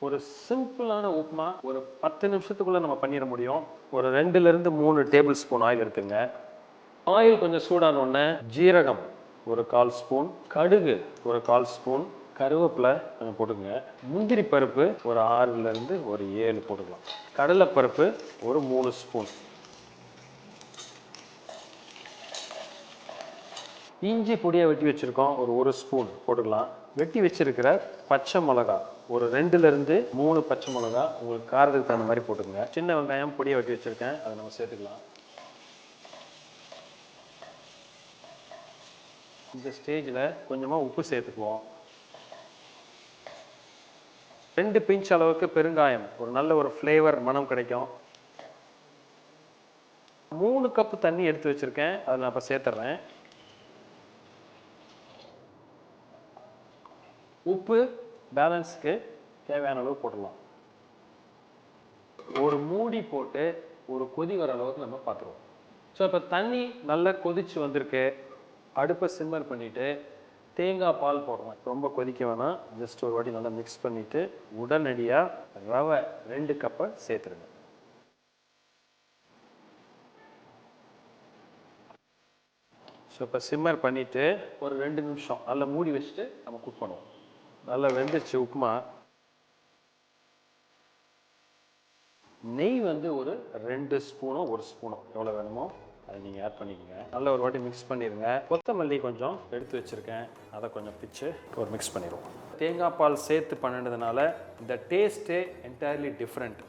ஒரு சிம்பிளான உப்புமா ஒரு 10 நிமிஷத்துக்குள்ள நம்ம பண்ணிட முடியும். ஒரு 2லிருந்து 3 டேபிள் ஸ்பூன் ஆயில் இருக்குங்க. ஆயில் கொஞ்சம் சூடான உடனே ஜீரகம் ஒரு 1/4 ஸ்பூன், கடுகு ஒரு 1/4 ஸ்பூன், கருவேப்பிலை கொஞ்சம் போட்டுங்க. முந்திரி பருப்பு ஒரு 6லிருந்து ஒரு 7 போட்டுக்கலாம். கடலைப்பருப்பு ஒரு 3 ஸ்பூன். இஞ்சி பொடியாக வெட்டி வச்சுருக்கோம் ஒரு ஸ்பூன் போட்டுக்கலாம். வெட்டி வச்சிருக்கிற பச்சை மிளகா ஒரு 2லிருந்து 3 பச்சை மிளகா உங்களுக்கு காரத்துக்கு தகுந்த மாதிரி போட்டுக்கோங்க. சின்ன வெங்காயம் பொடியாக வெட்டி வச்சுருக்கேன், அதை நம்ம சேர்த்துக்கலாம். இந்த ஸ்டேஜில் கொஞ்சமாக உப்பு சேர்த்துக்குவோம். 2 பிஞ்ச் அளவுக்கு பெருங்காயம், ஒரு நல்ல ஒரு ஃப்ளேவர் மனம் கிடைக்கும். 3 கப்பு தண்ணி எடுத்து வச்சுருக்கேன், அதை நான் இப்போ சேர்த்துட்றேன். உப்பு பேலன்ஸுக்கு தேவையான அளவு போட்டுடலாம். ஒரு மூடி போட்டு ஒரு கொதி வர அளவுக்கு நம்ம பார்த்துருவோம். ஸோ இப்போ தண்ணி நல்லா கொதிச்சு வந்திருக்கு. அடுப்பை சிம்மர் பண்ணிவிட்டு தேங்காய் பால் போடுறோம். ரொம்ப கொதிக்க வேணாம், ஜஸ்ட் ஒரு வாட்டி நல்லா மிக்ஸ் பண்ணிவிட்டு உடனடியாக ரவை 2 கப்பை சேர்த்துருங்க. ஸோ இப்போ சிம்மர் பண்ணிவிட்டு ஒரு 2 நிமிஷம் நல்லா மூடி வச்சுட்டு நம்ம குக் பண்ணுவோம். நல்லா வெந்துச்சு உப்புமா. நெய் வந்து ஒரு 2 ஸ்பூனோ 1 ஸ்பூனோ எவ்வளோ வேணுமோ அதை நீங்கள் ஆட் பண்ணிக்கோங்க. நல்லா ஒரு வாட்டி மிக்ஸ் பண்ணிடுங்க. கொத்தமல்லி கொஞ்சம் எடுத்து வச்சுருக்கேன், அதை கொஞ்சம் பிச்சு ஒரு மிக்ஸ் பண்ணிடுவோம். தேங்காய் பால் சேர்த்து பண்ணினதுனால இந்த டேஸ்ட்டே என்டையர்லி டிஃப்ரெண்ட்.